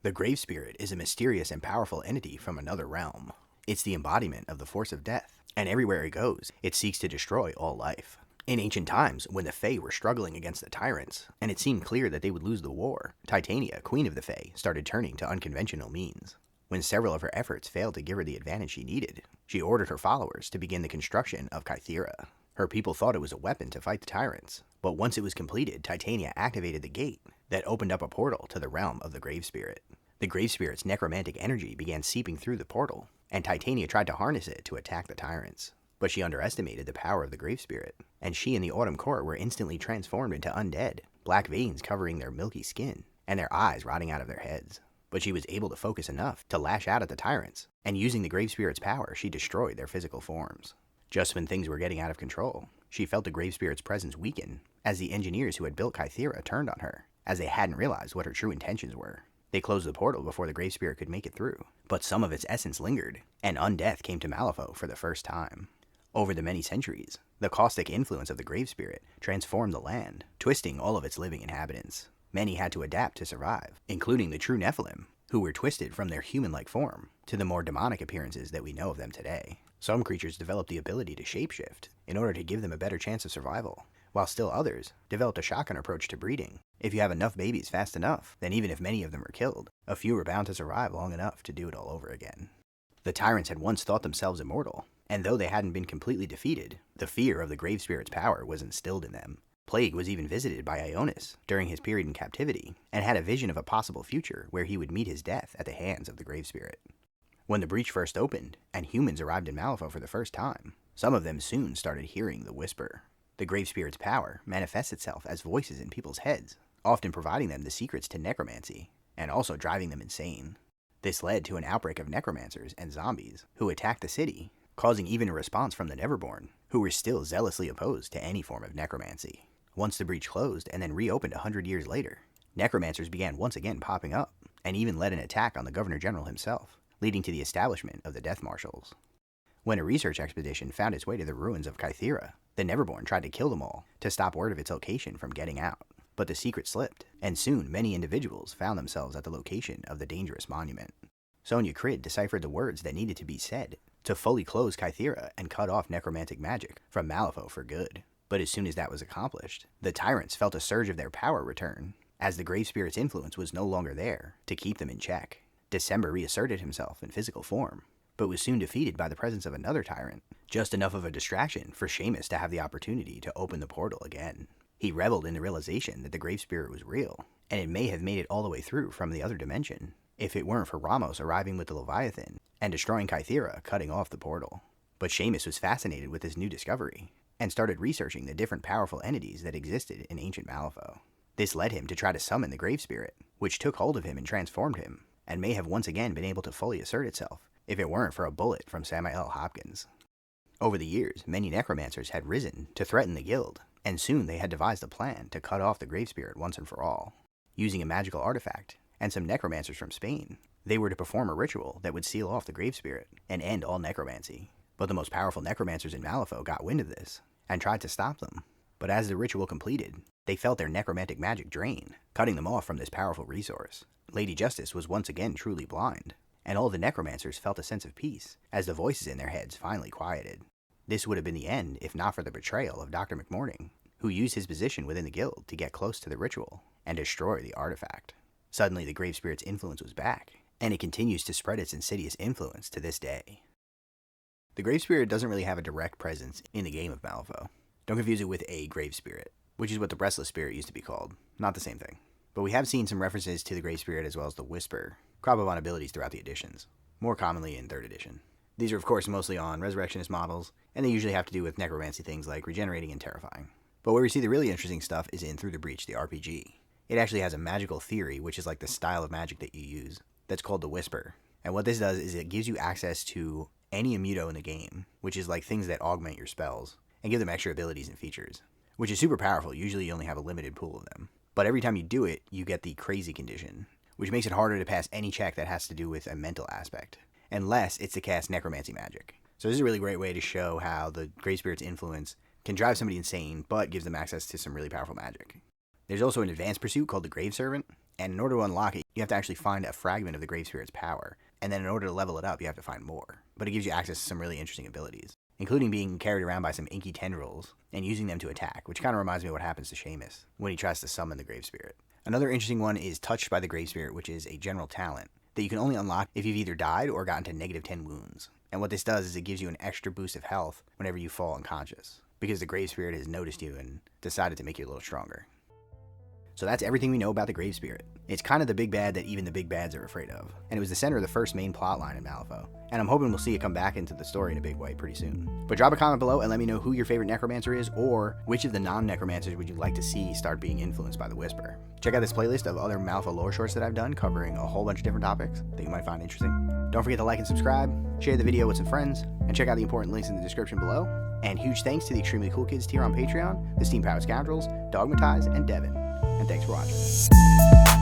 The Grave Spirit is a mysterious and powerful entity from another realm. It's the embodiment of the force of death, and everywhere it goes, it seeks to destroy all life. In ancient times, when the Fae were struggling against the tyrants, and it seemed clear that they would lose the war, Titania, queen of the Fae, started turning to unconventional means. When several of her efforts failed to give her the advantage she needed, she ordered her followers to begin the construction of Kythera. Her people thought it was a weapon to fight the tyrants, but once it was completed, Titania activated the gate that opened up a portal to the realm of the Grave Spirit. The Grave Spirit's necromantic energy began seeping through the portal, and Titania tried to harness it to attack the tyrants. But she underestimated the power of the Grave Spirit, and she and the Autumn Court were instantly transformed into undead, black veins covering their milky skin, and their eyes rotting out of their heads. But she was able to focus enough to lash out at the tyrants, and using the Grave Spirit's power, she destroyed their physical forms. Just when things were getting out of control, she felt the Grave Spirit's presence weaken, as the engineers who had built Kythera turned on her, as they hadn't realized what her true intentions were. They closed the portal before the Grave Spirit could make it through, but some of its essence lingered, and undeath came to Malifaux for the first time. Over the many centuries, the caustic influence of the Grave Spirit transformed the land, twisting all of its living inhabitants. Many had to adapt to survive, including the true Nephilim, who were twisted from their human-like form to the more demonic appearances that we know of them today. Some creatures developed the ability to shapeshift in order to give them a better chance of survival, while still others developed a shotgun approach to breeding. If you have enough babies fast enough, then even if many of them are killed, a few are bound to survive long enough to do it all over again. The tyrants had once thought themselves immortal, and though they hadn't been completely defeated, the fear of the Grave Spirit's power was instilled in them. Plague was even visited by Ionis during his period in captivity, and had a vision of a possible future where he would meet his death at the hands of the Grave Spirit. When the breach first opened, and humans arrived in Malifaux for the first time, some of them soon started hearing the whisper. The Grave Spirit's power manifests itself as voices in people's heads, often providing them the secrets to necromancy, and also driving them insane. This led to an outbreak of necromancers and zombies who attacked the city, causing even a response from the Neverborn, who were still zealously opposed to any form of necromancy. Once the breach closed and then reopened 100 years later, necromancers began once again popping up, and even led an attack on the Governor General himself, leading to the establishment of the Death Marshals. When a research expedition found its way to the ruins of Kythera, the Neverborn tried to kill them all to stop word of its location from getting out. But the secret slipped, and soon many individuals found themselves at the location of the dangerous monument. Sonia Crid deciphered the words that needed to be said to fully close Kythera and cut off necromantic magic from Malifaux for good. But as soon as that was accomplished, the tyrants felt a surge of their power return, as the Grave Spirit's influence was no longer there to keep them in check. December reasserted himself in physical form, but was soon defeated by the presence of another tyrant, just enough of a distraction for Seamus to have the opportunity to open the portal again. He reveled in the realization that the Grave Spirit was real, and it may have made it all the way through from the other dimension, if it weren't for Ramos arriving with the Leviathan and destroying Kythera, cutting off the portal. But Seamus was fascinated with this new discovery, and started researching the different powerful entities that existed in ancient Malifaux. This led him to try to summon the Grave Spirit, which took hold of him and transformed him, and may have once again been able to fully assert itself, if it weren't for a bullet from Samuel Hopkins. Over the years, many necromancers had risen to threaten the guild, and soon they had devised a plan to cut off the Grave Spirit once and for all. Using a magical artifact, and some necromancers from Spain, they were to perform a ritual that would seal off the Grave Spirit and end all necromancy. But the most powerful necromancers in Malifaux got wind of this, and tried to stop them. But as the ritual completed, they felt their necromantic magic drain, cutting them off from this powerful resource. Lady Justice was once again truly blind, and all the necromancers felt a sense of peace as the voices in their heads finally quieted. This would have been the end if not for the betrayal of Dr. McMorning, who used his position within the guild to get close to the ritual and destroy the artifact. Suddenly the Grave Spirit's influence was back, and it continues to spread its insidious influence to this day. The Grave Spirit doesn't really have a direct presence in the game of Malifaux. Don't confuse it with a Grave Spirit, which is what the Restless Spirit used to be called. Not the same thing. But we have seen some references to the Grave Spirit as well as the Whisper crop up on abilities throughout the editions, more commonly in 3rd edition. These are of course mostly on Resurrectionist models, and they usually have to do with necromancy things like regenerating and terrifying. But where we see the really interesting stuff is in Through the Breach, the RPG. It actually has a magical theory, which is like the style of magic that you use, that's called the Whisper. And what this does is it gives you access to any immuto in the game, which is like things that augment your spells, and give them extra abilities and features, which is super powerful. Usually you only have a limited pool of them. But every time you do it, you get the crazy condition, which makes it harder to pass any check that has to do with a mental aspect, unless it's to cast necromancy magic. So this is a really great way to show how the Grave Spirit's influence can drive somebody insane, but gives them access to some really powerful magic. There's also an advanced pursuit called the Grave Servant, And in order to unlock it, you have to actually find a fragment of the Grave Spirit's power. And then in order to level it up, you have to find more. But it gives you access to some really interesting abilities, including being carried around by some inky tendrils and using them to attack, which kind of reminds me of what happens to Seamus when he tries to summon the Grave Spirit. Another interesting one is Touched by the Grave Spirit, which is a general talent that you can only unlock if you've either died or gotten to negative 10 wounds. And what this does is it gives you an extra boost of health whenever you fall unconscious, because the Grave Spirit has noticed you and decided to make you a little stronger. So that's everything we know about the Grave Spirit. It's kind of the big bad that even the big bads are afraid of, and it was the center of the first main plot line in Malifaux, and I'm hoping we'll see it come back into the story in a big way pretty soon. But drop a comment below and let me know who your favorite necromancer is, or which of the non-necromancers would you like to see start being influenced by the Whisper. Check out this playlist of other Malifaux lore shorts that I've done covering a whole bunch of different topics that you might find interesting. Don't forget to like and subscribe, share the video with some friends, and check out the important links in the description below. And huge thanks to the Extremely Cool Kids tier on Patreon, the Steam Powered Scoundrels, Dogmatize, and Devin. And thanks for watching.